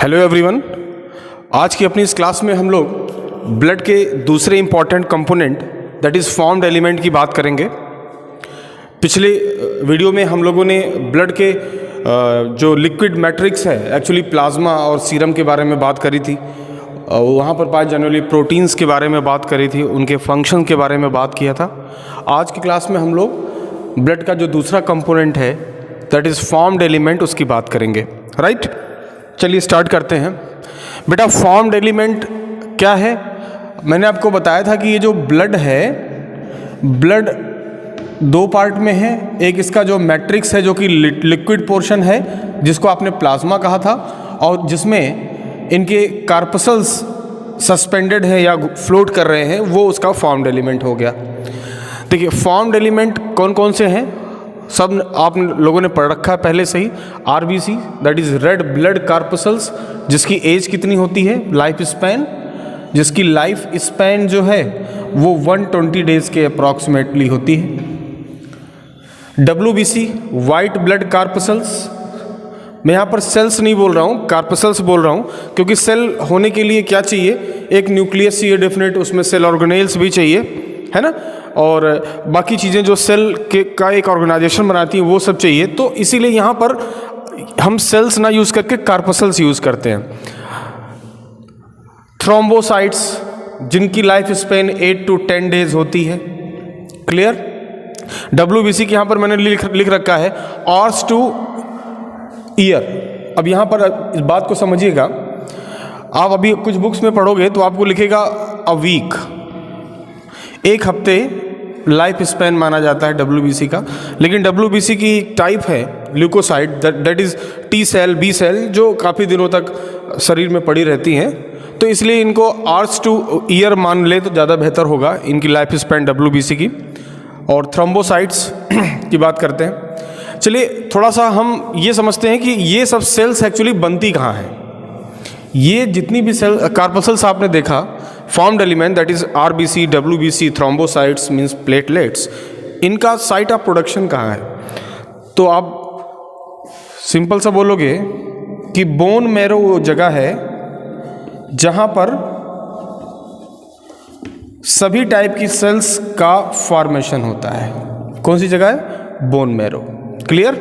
Hello everyone, आज की अपनी इस क्लास में हम लोग ब्लड के दूसरे important component that is formed element की बात करेंगे। पिछले वीडियो में हम लोगों ने ब्लड के जो लिक्विड मैट्रिक्स है एक्चुअली प्लाज्मा और सीरम के बारे में बात करी थी। वहाँ पर पाए जाने वाली प्रोटीन्स के बारे में बात करी थी, उनके फंक्शन के बारे में बात किया था। आज की क्लास में हम लोग ब्लड का जो दूसरा कंपोनेंट है दैट इज़ फॉर्म्ड एलिमेंट उसकी बात करेंगे। राइट, चलिए स्टार्ट करते हैं। बेटा फॉर्म्ड एलिमेंट क्या है? मैंने आपको बताया था कि ये जो ब्लड है, ब्लड दो पार्ट में है। एक इसका जो मैट्रिक्स है जो कि लिक्विड पोर्शन है जिसको आपने प्लाज्मा कहा था, और जिसमें इनके कार्पसल्स सस्पेंडेड है या फ्लोट कर रहे हैं, वो उसका फॉर्म्ड एलिमेंट हो गया। देखिए फॉर्म्ड एलिमेंट कौन कौन से हैं सब आप लोगों ने पढ़ रखा है पहले से ही। RBC that is red blood corpuscles, जिसकी एज कितनी होती है, लाइफ स्पैन, जिसकी लाइफ स्पैन जो है वो 120 डेज के अप्रॉक्सीमेटली होती है। डब्ल्यूबीसी वाइट ब्लड कार्पसल्स, मैं यहाँ पर सेल्स नहीं बोल रहा हूँ, कार्पसल्स बोल रहा हूँ, क्योंकि सेल होने के लिए क्या चाहिए, एक न्यूक्लियस चाहिए डेफिनेट, उसमें सेल ऑर्गेनेल्स भी चाहिए, है ना, और बाकी चीज़ें जो सेल के का एक ऑर्गेनाइजेशन बनाती हैं वो सब चाहिए। तो इसीलिए यहाँ पर हम सेल्स ना यूज़ करके कार्पसल्स यूज़ करते हैं। थ्रोम्बोसाइट्स जिनकी लाइफ स्पेन 8 to 10 डेज होती है। क्लियर? डब्ल्यूबीसी के यहाँ पर मैंने लिख रखा है ऑर्स टू ईयर। अब यहाँ पर इस बात को समझिएगा, आप अभी कुछ बुक्स में पढ़ोगे तो आपको लिखेगा अ वीक, एक हफ्ते लाइफ स्पैन माना जाता है डब्ल्यूबीसी का। लेकिन डब्ल्यूबीसी की टाइप है leucocyte that is T cell B cell, जो काफ़ी दिनों तक शरीर में पड़ी रहती हैं, तो इसलिए इनको आवर्स टू ईयर मान ले तो ज़्यादा बेहतर होगा इनकी लाइफ स्पैन डब्ल्यूबीसी की। और थ्रोम्बोसाइट्स की बात करते हैं। चलिए थोड़ा सा हम ये समझते हैं कि ये सब सेल्स एक्चुअली बनती कहाँ हैं। ये जितनी भी सेल कार्पसल्स आपने देखा, formed element that is RBC, WBC, thrombocytes means platelets, इनका साइट ऑफ प्रोडक्शन कहाँ है? तो आप सिंपल सा बोलोगे कि बोन मैरो वो जगह है जहाँ पर सभी टाइप की सेल्स का फॉर्मेशन होता है। कौन सी जगह है? Bone marrow. क्लियर?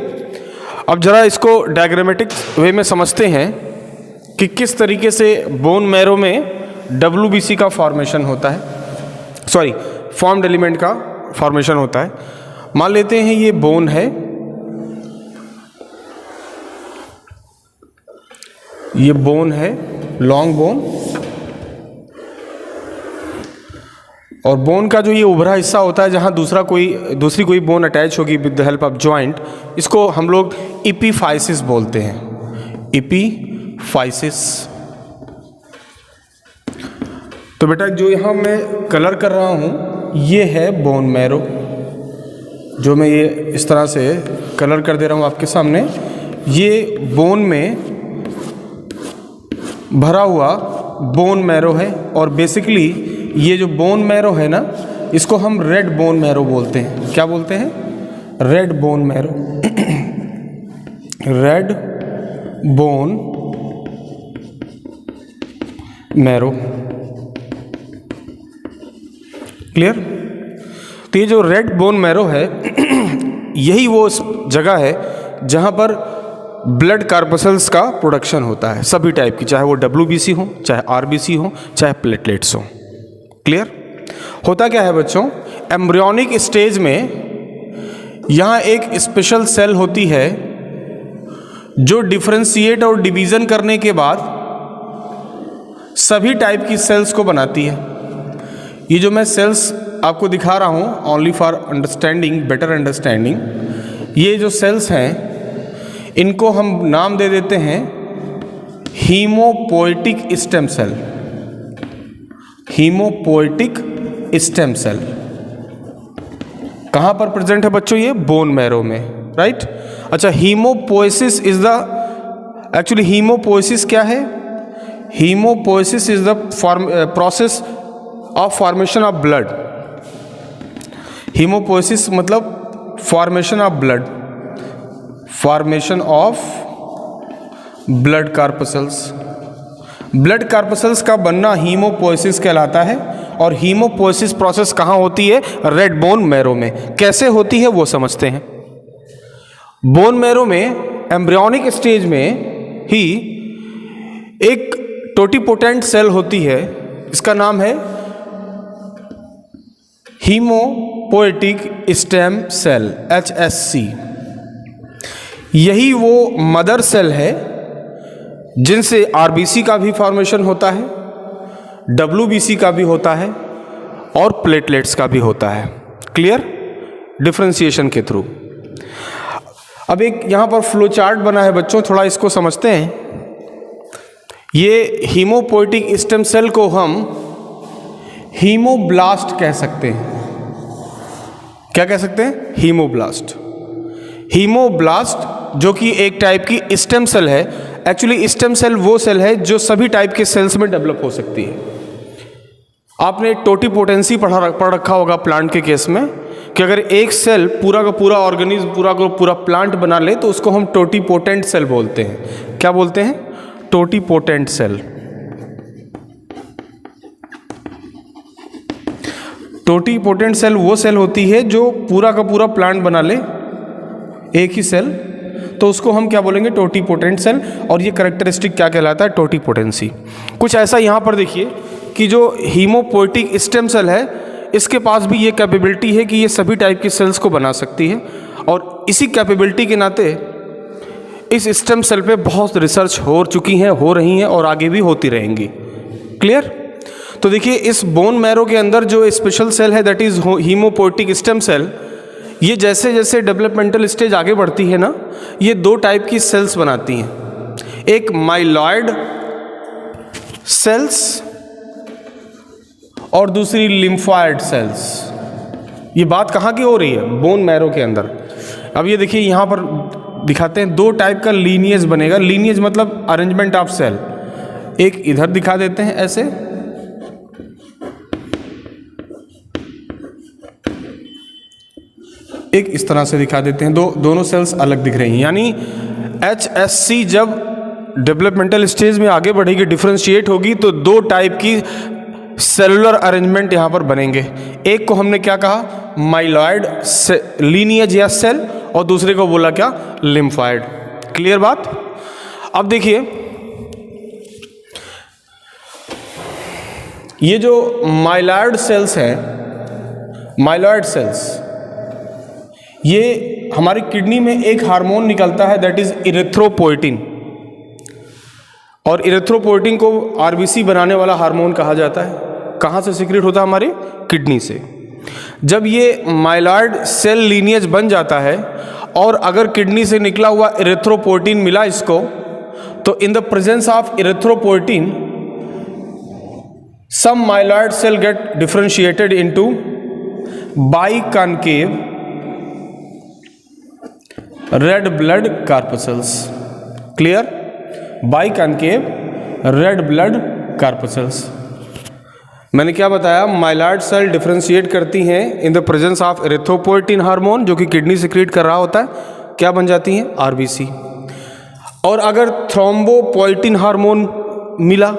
अब जरा इसको डायग्रामेटिक वे में समझते हैं कि किस तरीके से बोन मैरो में डब्ल्यूबीसी का फॉर्मेशन होता है, सॉरी फॉर्म्ड एलिमेंट का फॉर्मेशन होता है। मान लेते हैं ये बोन है, ये बोन है, लॉन्ग बोन, और बोन का जो ये उभरा हिस्सा होता है जहां दूसरी कोई बोन अटैच होगी with the help of joint, इसको हम लोग इपीफाइसिस बोलते हैं। इपीफाइसिस। तो बेटा जो यहाँ मैं कलर कर रहा हूँ ये है बोन मैरो, जो मैं ये इस तरह से कलर कर दे रहा हूँ आपके सामने। ये बोन में भरा हुआ बोन मैरो है, और बेसिकली ये जो बोन मैरो है ना, इसको हम रेड बोन मैरो बोलते हैं। क्या बोलते हैं? Red bone marrow. Red bone marrow. Clear? तो ये जो रेड बोन मैरो है यही वो जगह है जहाँ पर ब्लड कार्पसल्स का प्रोडक्शन होता है, सभी टाइप की, चाहे वो डब्ल्यूबीसी हो, चाहे आरबीसी हो, चाहे प्लेटलेट्स हो। क्लियर? होता क्या है बच्चों, एम्ब्रियोनिक स्टेज में यहाँ एक स्पेशल सेल होती है जो डिफरेंशिएट और डिवीज़न करने के बाद सभी टाइप की सेल्स को बनाती है। ये जो मैं सेल्स आपको दिखा रहा हूँ only for understanding, better understanding, ये जो सेल्स हैं इनको हम नाम दे देते हैं haemopoietic stem cell. Haemopoietic stem cell कहाँ पर प्रेजेंट है बच्चों? ये बोन मैरो में। राइट? अच्छा, haemopoiesis is the actually haemopoiesis क्या है? Haemopoiesis is the process of formation of blood. Haemopoiesis मतलब formation of blood, formation of blood corpuscles. Blood corpuscles का बनना हीमोपोएसिस कहलाता है और हीमोपोएसिस प्रोसेस कहाँ होती है? रेड बोन मैरो में। कैसे होती है वो समझते हैं। बोन मैरो में एम्ब्रियोनिक स्टेज में ही एक टोटिपोटेंट सेल होती है, इसका नाम है हीमोपोएटिक स्टेम सेल HSC। यही वो मदर सेल है जिनसे RBC का भी फॉर्मेशन होता है, WBC का भी होता है और प्लेटलेट्स का भी होता है। क्लियर? डिफरेंशिएशन के थ्रू। अब एक यहाँ पर फ्लो चार्ट बना है बच्चों, थोड़ा इसको समझते हैं। ये हीमोपोएटिक स्टेम सेल को हम हीमोब्लास्ट कह सकते हैं। क्या कह सकते हैं? हीमोब्लास्ट। हीमोब्लास्ट जो कि एक टाइप की स्टेम सेल है। एक्चुअली स्टेम सेल वो सेल है जो सभी टाइप के सेल्स में डेवलप हो सकती है। आपने टोटिपोटेंसी पढ़ रखा होगा प्लांट के केस में कि अगर एक सेल पूरा का पूरा ऑर्गेनिज्म पूरा का पूरा प्लांट बना ले तो उसको हम टोटिपोटेंट सेल बोलते हैं। क्या बोलते हैं? Totipotent cell. टोटिपोटेंट सेल वो सेल होती है जो पूरा का पूरा प्लांट बना ले, एक ही सेल, तो उसको हम क्या बोलेंगे? Totipotent cell. और ये कैरेक्टरिस्टिक क्या कहलाता है? टोटिपोटेंसी। कुछ ऐसा यहाँ पर देखिए कि जो हीमोपोएटिक स्टेम सेल है इसके पास भी ये कैपेबिलिटी है कि ये सभी टाइप की सेल्स को बना सकती है और इसी कैपेबिलिटी के नाते इस स्टेम सेल पे बहुत रिसर्च हो चुकी हैं, हो रही हैं और आगे भी होती रहेंगी। क्लियर? तो देखिए इस बोन मैरो के अंदर जो स्पेशल सेल है that is haemopoietic stem cell, ये जैसे जैसे डेवलपमेंटल स्टेज आगे बढ़ती है ना, ये दो टाइप की सेल्स बनाती हैं। एक माइलॉइड सेल्स और दूसरी लिम्फॉइड सेल्स। ये बात कहाँ की हो रही है? बोन मैरो के अंदर। अब ये देखिए यहाँ पर दिखाते हैं दो टाइप का लीनिएज बनेगा। लीनिएज मतलब अरेंजमेंट ऑफ सेल। एक इधर दिखा देते हैं ऐसे, एक इस तरह से दिखा देते हैं। दोनों सेल्स अलग दिख रही हैं। यानी HSC जब डेवलपमेंटल स्टेज में आगे बढ़ेगी, डिफरेंशिएट होगी, तो दो टाइप की सेलुलर अरेंजमेंट यहाँ पर बनेंगे। एक को हमने क्या कहा? माइलॉइड लीनिएज या सेल, और दूसरे को बोला क्या? लिम्फॉइड। क्लियर बात? अब देखिए ये जो माइलॉइड सेल्स हैं, माइलॉइड सेल्स, ये हमारी किडनी में एक हार्मोन निकलता है दैट इज इरिथ्रोपोएटिन, और इरिथ्रोपोएटिन को RBC बनाने वाला हार्मोन कहा जाता है। कहाँ से सीक्रेट होता है? हमारे किडनी से। जब ये माइलॉइड सेल लीनिएज बन जाता है और अगर किडनी से निकला हुआ इरिथ्रोपोएटिन मिला इसको, तो in the presence of erythropoietin some myeloid cell get differentiated into biconcave red blood corpuscles. Clear? Biconcave red blood corpuscles. मैंने क्या बताया? माइलॉइड सेल डिफरेंशिएट करती हैं in the presence of erythropoietin hormone जो कि किडनी सिक्रीट कर रहा होता है। क्या बन जाती हैं? RBC। और अगर थ्रोम्बोपोएटिन हार्मोन मिला,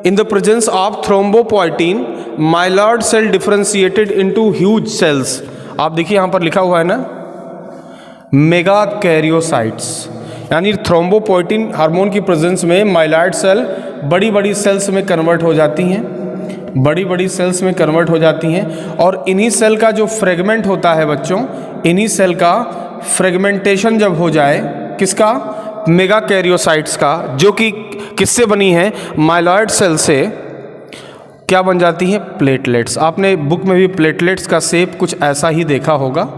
in the presence of thrombopoietin myeloid cell differentiated into huge cells. आप देखिए यहाँ पर लिखा हुआ है ना, मेगा कैरियोसाइट्स। यानी थ्रोम्बोपोएटिन हार्मोन की प्रेजेंस में माइलॉइड सेल बड़ी बड़ी सेल्स में कन्वर्ट हो जाती हैं, बड़ी बड़ी सेल्स में कन्वर्ट हो जाती हैं। और इन्हीं सेल का जो फ्रेगमेंट होता है बच्चों, इन्हीं सेल का फ्रेगमेंटेशन जब हो जाए, किसका? मेगा कैरियोसाइट्स का, जो कि किससे बनी है? माइलॉइड सेल से। क्या बन जाती हैं? प्लेटलेट्स। आपने बुक में भी प्लेटलेट्स का शेप कुछ ऐसा ही देखा होगा,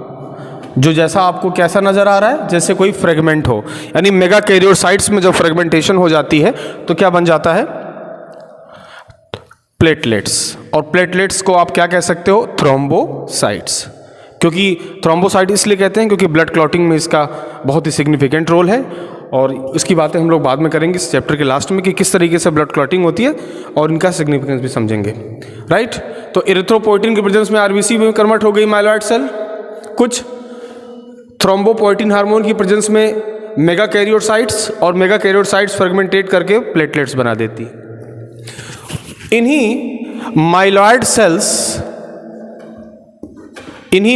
जो जैसा आपको कैसा नज़र आ रहा है? जैसे कोई फ्रेगमेंट हो। यानी मेगा कैरियोसाइट्स में जब फ्रेगमेंटेशन हो जाती है तो क्या बन जाता है? प्लेटलेट्स। और प्लेटलेट्स को आप क्या कह सकते हो? थ्रोम्बोसाइट्स। क्योंकि थ्रोम्बोसाइट इसलिए कहते हैं क्योंकि ब्लड क्लॉटिंग में इसका बहुत ही सिग्निफिकेंट रोल है, और इसकी बातें हम लोग बाद में करेंगे इस चैप्टर के लास्ट में कि किस तरीके से ब्लड क्लॉटिंग होती है और इनका सिग्निफिकेंस भी समझेंगे। राइट? तो इरिथ्रोपोएटिन के प्रेजेंस में RBC में कन्वर्ट हो गई माइलॉइड सेल, कुछ थ्रोम्बोपोएटिन हार्मोन की प्रेजेंस में मेगा कैरियोसाइट्स, और मेगा कैरियोसाइट्स फ्रेगमेंटेट करके प्लेटलेट्स बना देती। इन्हीं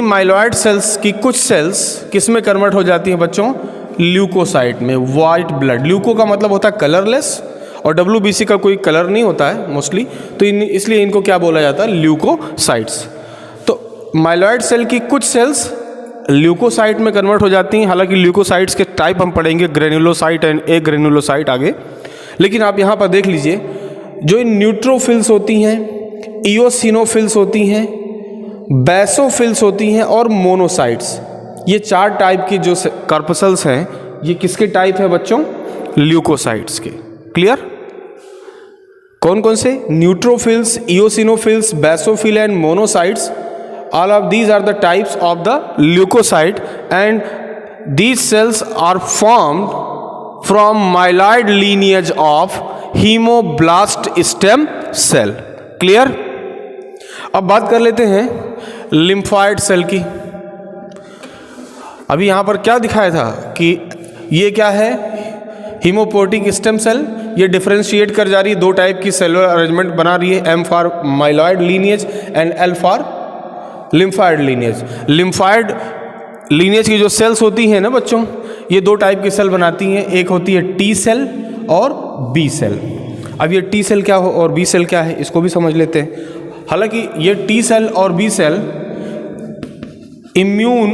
माइलॉइड सेल्स की कुछ सेल्स किस में कन्वर्ट हो जाती हैं बच्चों? ल्यूकोसाइट में, वाइट ब्लड। ल्यूको का मतलब होता है कलरलेस, और WBC का कोई कलर नहीं होता है मोस्टली, तो इसलिए इनको क्या बोला जाता है? ल्यूकोसाइट्स। तो माइलॉइड सेल की कुछ सेल्स ल्यूकोसाइट में कन्वर्ट हो जाती हैं। हालांकि ल्यूकोसाइट्स के टाइप हम पढ़ेंगे, ग्रेनुलोसाइट एंड ए ग्रेनुलोसाइट आगे। लेकिन आप यहाँ पर देख लीजिए, जो इन न्यूट्रोफिल्स होती हैं, इओसिनोफिल्स होती हैं, बेसोफिल्स होती हैं और मोनोसाइट्स, ये 4 टाइप की जो कार्पसल्स हैं, ये किसके टाइप है बच्चों? ल्यूकोसाइट्स के। क्लियर? कौन कौन से? Neutrophils, eosinophils, basophil and monocytes. All of these are the types of the leukocyte, and these cells are formed from myeloid lineage of hemoblast stem cell. Clear? अब बात कर लेते हैं लिम्फाइड सेल की। अभी यहाँ पर क्या दिखाया था कि ये क्या है? Haemopoietic stem cell. ये डिफरेंशिएट कर जा रही है, 2 टाइप की सेलुलर अरेंजमेंट बना रही है, M for myeloid lineage and L for lymphoid lineage. Lymphoid lineage की जो सेल्स होती हैं ना बच्चों, ये 2 टाइप की सेल बनाती हैं। एक होती है T सेल और B सेल। अब ये T सेल क्या हो और B सेल क्या है, इसको भी समझ लेते हैं। हालांकि ये T सेल और B सेल इम्यून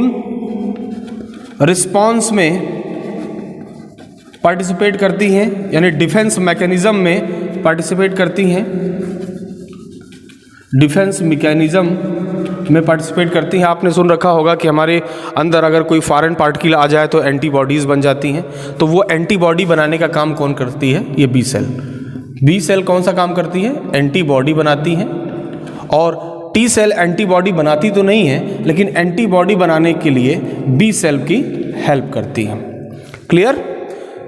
रिस्पॉन्स में पार्टिसिपेट करती हैं, यानी डिफेंस मैकेनिज्म में पार्टिसिपेट करती हैं, डिफेंस मैकेनिज्म में पार्टिसिपेट करती हैं। आपने सुन रखा होगा कि हमारे अंदर अगर कोई फॉरेन पार्टिकल आ जाए तो एंटीबॉडीज़ बन जाती हैं। तो वो एंटीबॉडी बनाने का काम कौन करती है? ये बी सेल। बी सेल कौन सा काम करती है? एंटीबॉडी बनाती हैं। और टी सेल एंटीबॉडी बनाती तो नहीं है, लेकिन एंटीबॉडी बनाने के लिए बी सेल की हेल्प करती है। क्लियर?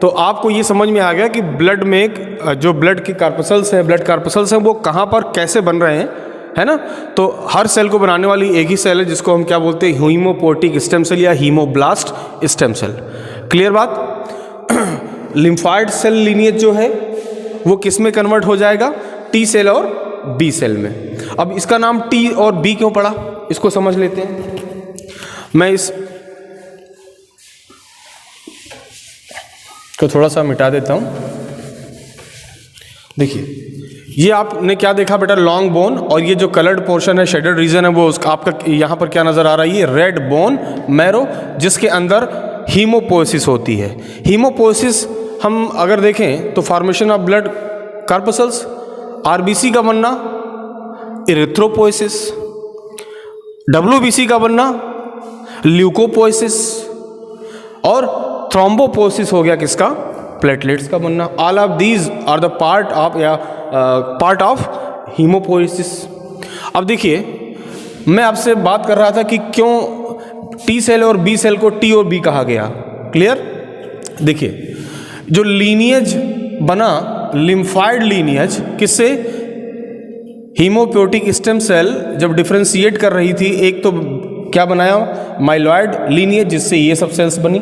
तो आपको ये समझ में आ गया कि ब्लड में जो ब्लड की कार्पसल्स हैं, ब्लड कार्पसल्स हैं, वो कहाँ पर कैसे बन रहे हैं, है ना? तो हर सेल को बनाने वाली एक ही सेल है जिसको हम क्या बोलते हैं? हीमोपोएटिक स्टेम सेल या हीमोब्लास्ट स्टेम सेल। क्लियर बात? लिम्फाइड सेल लीनिएज जो है वो किस में कन्वर्ट हो जाएगा? टी सेल और बी सेल में। अब इसका नाम टी और बी क्यों पड़ा, इसको समझ लेते हैं। मैं इस को थोड़ा सा मिटा देता हूं। देखिए, ये आपने क्या देखा बेटा? लॉन्ग बोन, और ये जो कलर्ड पोर्शन है, शेडेड रीजन है, वो उसका आपका यहाँ पर क्या नज़र आ रहा है? ये रेड बोन मैरो, जिसके अंदर हीमोपोएसिस होती है। हीमोपोएसिस हम अगर देखें तो formation of blood corpuscles, RBC का बनना, इरिथ्रोपोएसिस, WBC का बनना, ल्यूकोपोएसिस, और थ्रोम्बोपोएसिस हो गया किसका? प्लेटलेट्स का बनना। All of these are the part of haemopoiesis. अब देखिए, मैं आपसे बात कर रहा था कि क्यों टी सेल और बी सेल को टी और बी कहा गया। क्लियर? देखिए, जो लीनिएज बना लिम्फाइड लीनिएज, किससे? हीमोपोएटिक स्टेम सेल जब डिफरेंशिएट कर रही थी, एक तो क्या बनाया? माइलॉइड लीनिएज, जिससे ये सब सेल्स बनी।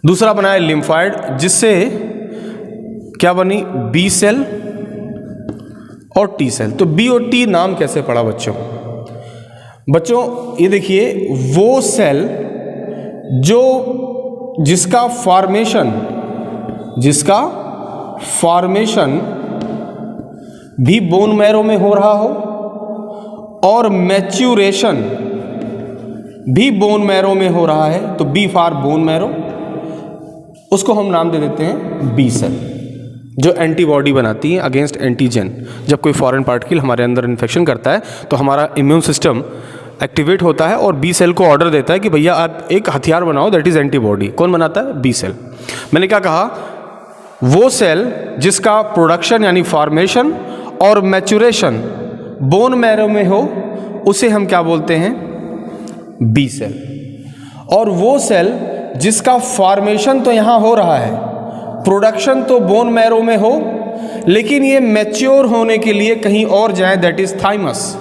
दूसरा बनाया लिम्फाइड, जिससे क्या बनी? बी सेल और टी सेल। तो बी और टी नाम कैसे पड़ा बच्चों? बच्चों ये देखिए, वो सेल जिसका फॉर्मेशन भी बोन मैरो में हो रहा हो और मैच्यूरेशन भी बोन मैरो में हो रहा है, तो बी फॉर बोन मैरो, उसको हम नाम दे देते हैं बी सेल, जो एंटीबॉडी बनाती है अगेंस्ट एंटीजन। जब कोई फॉरेन पार्टिकल हमारे अंदर इन्फेक्शन करता है तो हमारा इम्यून सिस्टम एक्टिवेट होता है और बी सेल को ऑर्डर देता है कि भैया आप एक हथियार बनाओ, दैट इज एंटीबॉडी। कौन बनाता है? B cell. मैंने क्या कहा? वो सेल जिसका प्रोडक्शन यानी फॉर्मेशन और मैच्यूरेशन बोन मैरो में हो, उसे हम क्या बोलते हैं? B cell. और वो सेल जिसका फॉर्मेशन तो यहां हो रहा है, प्रोडक्शन तो बोन मैरो में हो, लेकिन ये मैच्योर होने के लिए कहीं और जाए, दैट इज थाइमस।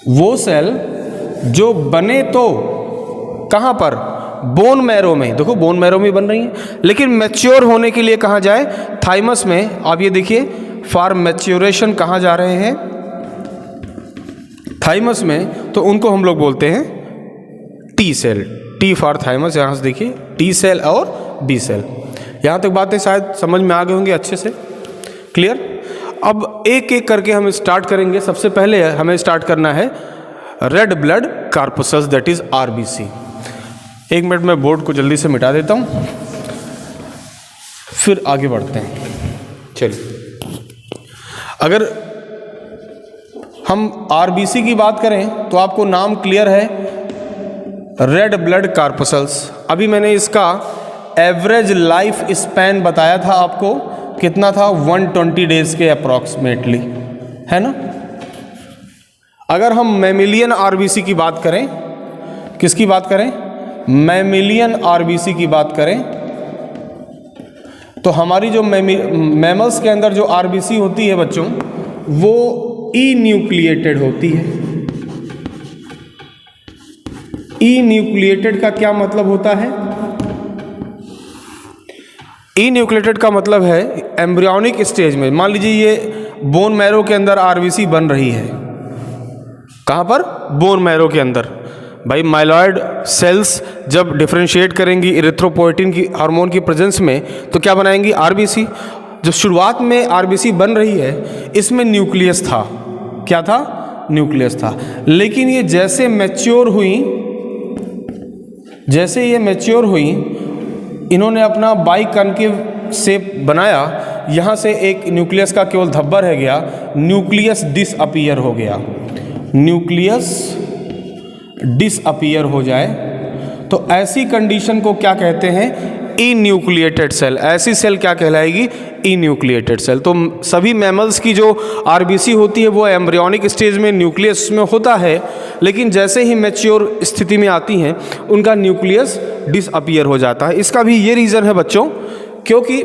वो सेल जो बने तो कहां पर? बोन मैरो में, देखो बोन मैरो में बन रही हैं, लेकिन मैच्योर होने के लिए कहाँ जाए, थाइमस में। आप ये देखिए फॉर मैच्योरेशन कहाँ जा रहे हैं, थाइमस में, तो उनको हम लोग बोलते हैं T cell, T for thymus. यहाँ से देखिए टी सेल और बी सेल। यहाँ तक बातें शायद समझ में आ गए होंगे अच्छे से, क्लियर। अब एक एक करके हम स्टार्ट करेंगे। सबसे पहले हमें स्टार्ट करना है red blood corpuscles, that is RBC. एक मिनट में बोर्ड को जल्दी से मिटा देता हूँ, फिर आगे बढ़ते हैं। चलिए, अगर हम आरबीसी की बात करें तो आपको नाम क्लियर है, रेड ब्लड कॉर्पसल्स। अभी मैंने इसका एवरेज लाइफ स्पैन बताया था आपको, कितना था, 120 डेज के अप्रॉक्सीमेटली, है ना। अगर हम मैमिलियन आरबीसी की बात करें, किसकी बात करें, मैमिलियन आरबीसी की बात करें, तो हमारी जो मैमल्स के अंदर जो आरबीसी होती है बच्चों, वो ई न्यूक्लिएटेड होती है। ई न्यूक्लिएटेड का क्या मतलब होता है, ई न्यूक्लिएटेड का मतलब है एम्ब्रियोनिक स्टेज में। मान लीजिए ये बोन मैरो के अंदर आरबीसी बन रही है, कहाँ पर, बोन मैरो के अंदर। भाई माइलॉइड सेल्स जब डिफरेंशिएट करेंगी इरिथ्रोपोएटिन की हार्मोन की प्रेजेंस में, तो क्या बनाएंगी, आरबीसी। जब शुरुआत में आरबीसी बन रही है, इसमें न्यूक्लियस था, क्या था, न्यूक्लियस था। लेकिन ये जैसे मैच्योर हुई, जैसे ये मैच्योर हुई, इन्होंने अपना बाइकॉन्केव शेप बनाया, यहाँ से एक न्यूक्लियस का केवल धब्बा रह गया, न्यूक्लियस डिसअपीयर हो गया। न्यूक्लियस डिसअपीयर हो जाए तो ऐसी कंडीशन को क्या कहते हैं, ई न्यूक्लिएटेड सेल। ऐसी सेल क्या कहलाएगी, ई न्यूक्लिएटेड सेल। तो सभी मैमल्स की जो आरबीसी होती है वो एम्ब्रियोनिक स्टेज में न्यूक्लियस में होता है, लेकिन जैसे ही मैच्योर स्थिति में आती हैं उनका न्यूक्लियस डिसअपीयर हो जाता है। इसका भी ये रीज़न है बच्चों, क्योंकि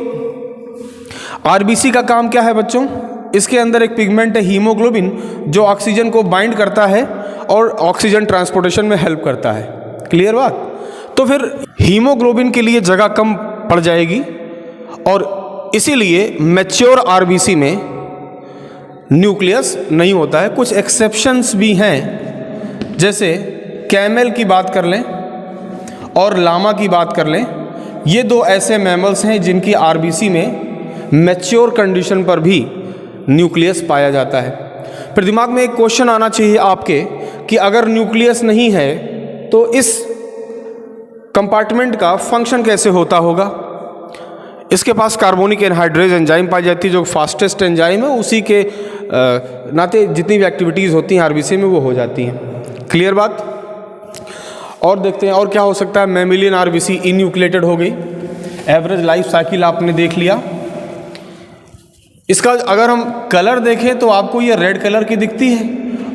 आरबीसी का काम क्या है बच्चों, इसके अंदर एक पिगमेंट है हीमोग्लोबिन, जो ऑक्सीजन को बाइंड करता है और ऑक्सीजन ट्रांसपोर्टेशन में हेल्प करता है, क्लियर बात। तो फिर हीमोग्लोबिन के लिए जगह कम पड़ जाएगी, और इसीलिए मैच्योर आरबीसी में न्यूक्लियस नहीं होता है। कुछ एक्सेप्शंस भी हैं, जैसे कैमल की बात कर लें और लामा की बात कर लें। ये दो ऐसे मैमल्स हैं जिनकी आरबीसी में मैच्योर कंडीशन पर भी न्यूक्लियस पाया जाता है। फिर दिमाग में एक क्वेश्चन आना चाहिए आपके कि अगर न्यूक्लियस नहीं है तो इस कंपार्टमेंट का फंक्शन कैसे होता होगा। इसके पास कार्बोनिक एनहाइड्रेज एंजाइम पाई जाती है, जो फास्टेस्ट एंजाइम है, उसी के नाते जितनी भी एक्टिविटीज़ होती हैं आरबीसी में वो हो जाती हैं, क्लियर बात। और देखते हैं और क्या हो सकता है। मैमिलियन आरबीसी इन्यूक्लिएटेड हो गई, एवरेज लाइफ साइकिल आपने देख लिया। इसका अगर हम कलर देखें तो आपको ये रेड कलर की दिखती है,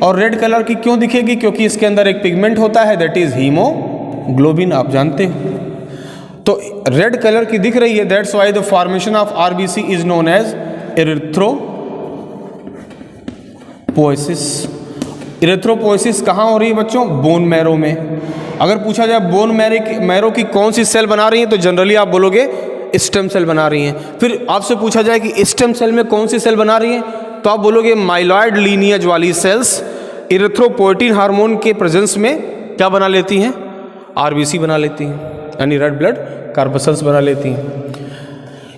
और रेड कलर की क्यों दिखेगी, क्योंकि इसके अंदर एक पिगमेंट होता है, दैट इज हीमोग्लोबिन, आप जानते हो। तो रेड कलर की दिख रही है, that's why the formation of RBC is known as erythropoiesis. Erythropoiesis कहाँ हो रही है बच्चों, बोन मैरो में। अगर पूछा जाए बोन मैरो की कौन सी सेल बना रही है, तो जनरली आप बोलोगे स्टेम सेल बना रही हैं। फिर आपसे पूछा जाए कि स्टेम सेल में कौन सी सेल बना रही है, तो आप बोलोगे माइलॉइड लीनियज वाली सेल्स इरिथ्रोपोएटिन हार्मोन के प्रेजेंस में क्या बना लेती हैं, आरबीसी बना लेती हैं, यानी रेड ब्लड कॉर्पसल्स बना लेती हैं।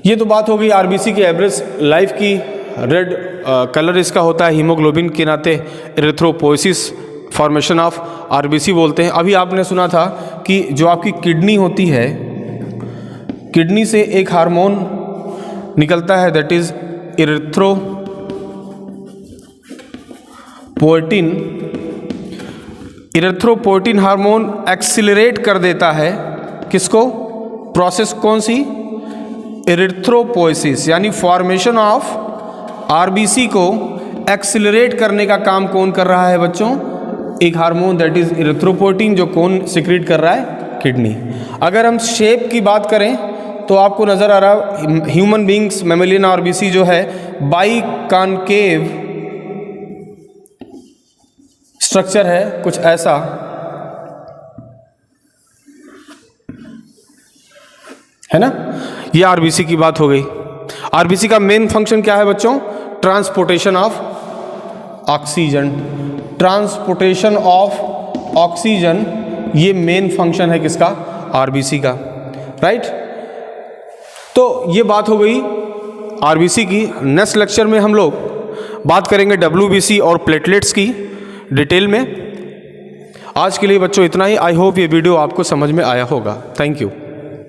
ये तो बात हो गई आरबीसी की एवरेज लाइफ की। रेड कलर इसका होता है हीमोग्लोबिन के नाते इरिथ्रोपोएसिस फॉर्मेशन ऑफ आरबीसी बोलते हैं। अभी आपने सुना था कि जो आपकी किडनी होती है, किडनी से एक हार्मोन निकलता है, that is erythropoietin. Erythropoietin hormone accelerate कर देता है किसको, प्रोसेस कौन सी, इरिथ्रोपोएसिस, यानी फॉर्मेशन ऑफ आरबीसी को एक्सिलरेट करने का काम कौन कर रहा है बच्चों, एक हार्मोन दैट इज इरिथ्रोपोएटिन, जो कौन सिक्रीट कर रहा है, किडनी। अगर हम शेप की बात करें तो आपको नज़र आ रहा है ह्यूमन बींग्स मैमिलियन आरबीसी जो है बाइकॉन्केव स्ट्रक्चर है, कुछ ऐसा। है ना। ये आरबीसी की बात हो गई। आरबीसी का मेन फंक्शन क्या है बच्चों? Transportation of oxygen. Transportation of oxygen, ये मेन फंक्शन है किसका? आरबीसी का, राइट। तो ये बात हो गई आरबीसी की। नेक्स्ट लेक्चर में हम लोग बात करेंगे डब्ल्यूबीसी और प्लेटलेट्स की डिटेल में। आज के लिए बच्चों इतना ही। आई होप ये वीडियो आपको समझ में आया होगा। Thank you.